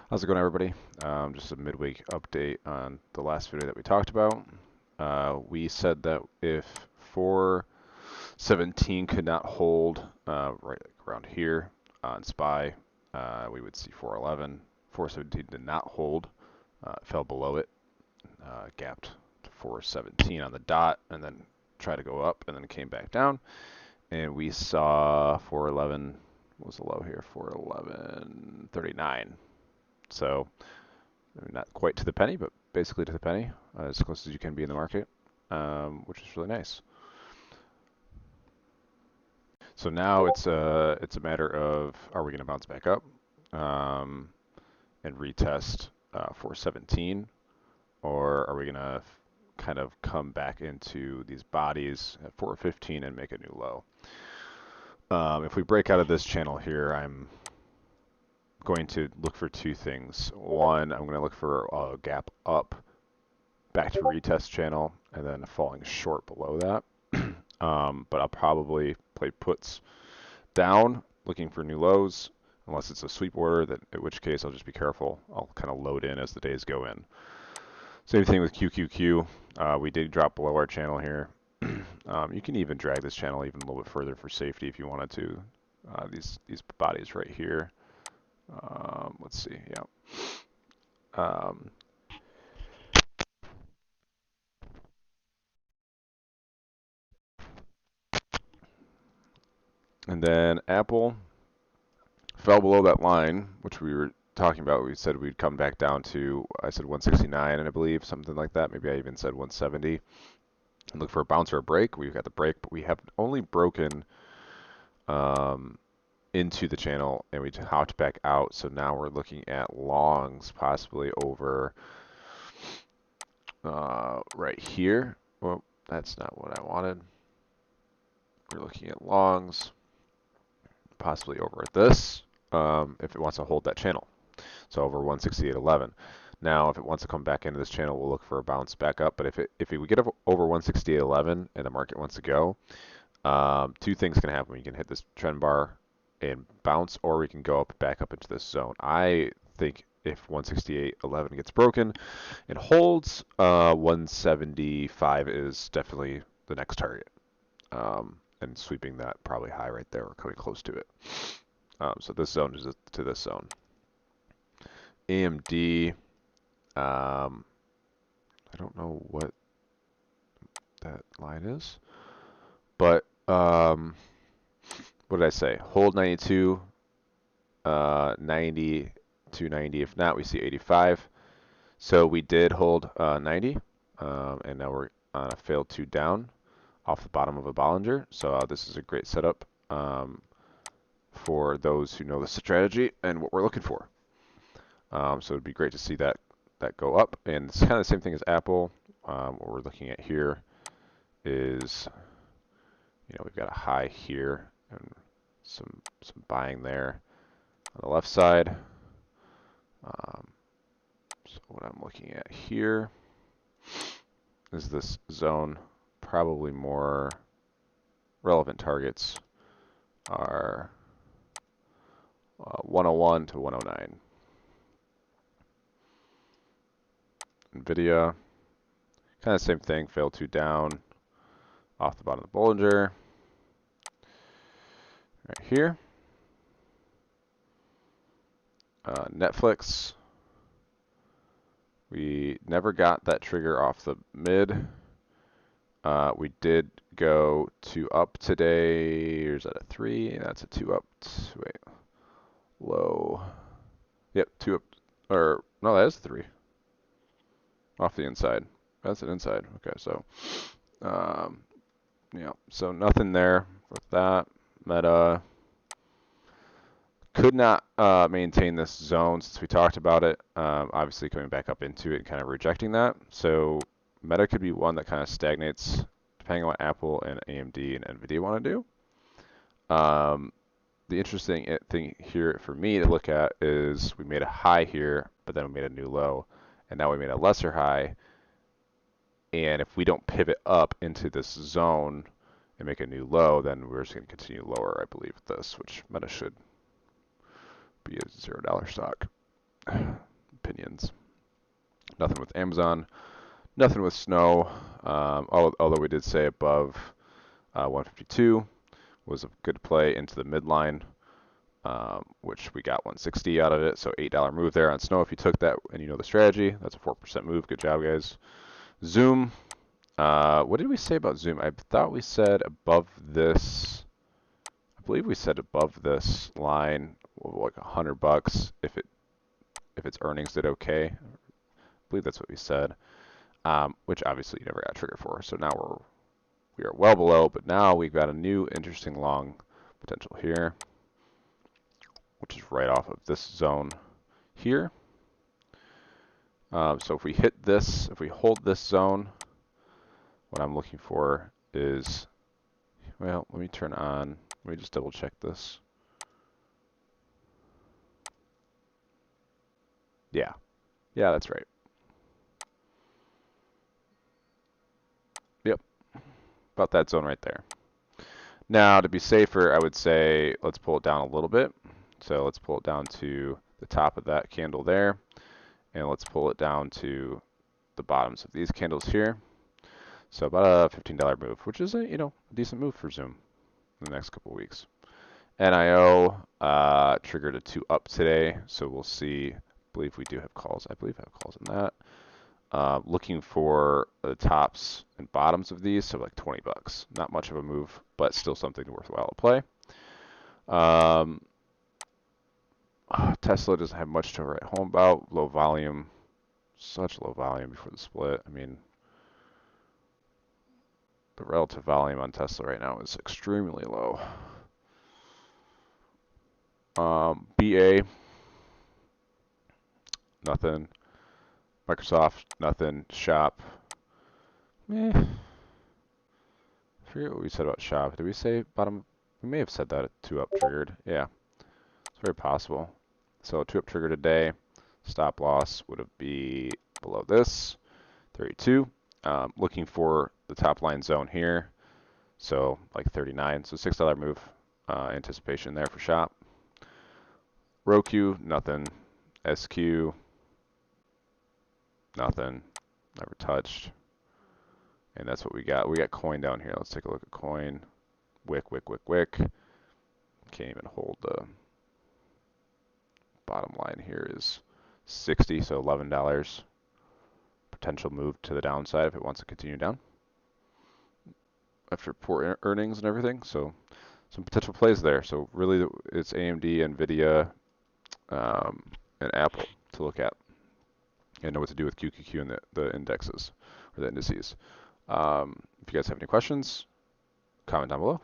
How's it going, everybody? Just a midweek update on the last video that we talked about. We said that if 417 could not hold right around here on SPY, we would see 411. 417 did not hold, fell below it, gapped to 417 on the dot, and then tried to go up, and then came back down. And we saw 411, what was the low here? 411.39. So not quite to the penny, but basically to the penny, as close as you can be in the market, which is really nice. So now it's a matter of, are we going to bounce back up and retest 417, or are we going to kind of come back into these bodies at 415 and make a new low? If we break out of this channel here, I'm going to look for two things. One, I'm going to look for a gap up back to retest channel and then falling short below that. But I'll probably play puts down, looking for new lows, unless it's a sweep order, that in which case I'll just be careful. I'll kind of load in as the days go in. Same thing with QQQ. We did drop below our channel here. You can even drag this channel even a little bit further for safety if you wanted to. These bodies right here. Let's see, yeah. And then Apple fell below that line, which we were talking about. We said we'd come back down to, I said 169, and I believe something like that. Maybe I even said 170. And look for a bounce or a break. We've got the break, but we have only broken into the channel, and we hopped back out. So now we're looking at longs possibly over right here. Well, that's not what I wanted. We're looking at longs possibly over this if it wants to hold that channel. So over 168.11. Now, if it wants to come back into this channel, we'll look for a bounce back up. But if we get over 168.11 and the market wants to go, two things can happen. We can hit this trend bar and bounce, or we can go up back up into this zone. I think if 168.11 gets broken and holds, 175 is definitely the next target. And sweeping that probably high right there, or coming close to it. So this zone is to this zone. AMD, I don't know what that line is, but what did I say? Hold 92, 90 to 90. If not, we see 85. So we did hold 90, and now we're on a failed 2 down off the bottom of a Bollinger. So this is a great setup for those who know the strategy and what we're looking for. So it'd be great to see that go up. And it's kind of the same thing as Apple. What we're looking at here is, we've got a high here and some buying there on the left side. So what I'm looking at here is this zone. Probably more relevant targets are 101 to 109. NVIDIA, kind of same thing, failed 2 down off the bottom of the Bollinger. Right here. Netflix, we never got that trigger off the mid. We did go 2 up today. Is that a 3? That's a 2 up. Wait, low. Yep, 2 up. Or no, that is a 3. Off the inside. That's an inside. Okay, so yeah, so nothing there with that. Meta could not maintain this zone since we talked about it. Obviously coming back up into it and kind of rejecting that. So Meta could be one that kind of stagnates depending on what Apple and AMD and NVIDIA want to do. The interesting thing here for me to look at is we made a high here, but then we made a new low, and now we made a lesser high. And if we don't pivot up into this zone and make a new low, then we're just going to continue lower, I believe, with this, which Meta should be a $0 stock. opinions. Nothing with Amazon, nothing with Snow, although we did say above 152 was a good play into the midline, which we got 160 out of it, so $8 move there on Snow if you took that and you know the strategy. That's a 4% move. Good job, guys. Zoom, what did we say about Zoom? I thought we said above this, I believe we said above this line, like $100 if its earnings did okay. I believe that's what we said, which obviously you never got triggered for. So now we are well below, but now we've got a new interesting long potential here, which is right off of this zone here. So if we hit this, if we hold this zone, what I'm looking for is, well, let me turn on, let me just double check this. Yeah, that's right. Yep, about that zone right there. Now, to be safer, I would say let's pull it down a little bit. So let's pull it down to the top of that candle there, and let's pull it down to the bottoms of these candles here. So about a $15 move, which is a decent move for Zoom in the next couple of weeks. NIO triggered a 2 up today, so we'll see. I believe we do have calls. I believe I have calls on that. Looking for the tops and bottoms of these, so like $20. Not much of a move, but still something worthwhile to play. Tesla doesn't have much to write home about. Low volume, such low volume before the split. I mean, the relative volume on Tesla right now is extremely low. BA, nothing. Microsoft, nothing. Shop, I forget what we said about Shop. Did we say bottom? We may have said that at 2 up triggered. Yeah, it's very possible. So 2 up trigger today. Stop loss would be below this, 32. Looking for the top line zone here. So like 39. So $6 move anticipation there for Shop. Roku, nothing. SQ, nothing. Never touched. And that's what we got. We got coin down here. Let's take a look at coin. Wick, wick, wick, wick. Can't even hold the bottom line here is 60, so $11. Potential move to the downside if it wants to continue down after poor earnings and everything. So some potential plays there. So really it's AMD, NVIDIA, and Apple to look at and know what to do with QQQ and the indexes or the indices. If you guys have any questions, comment down below.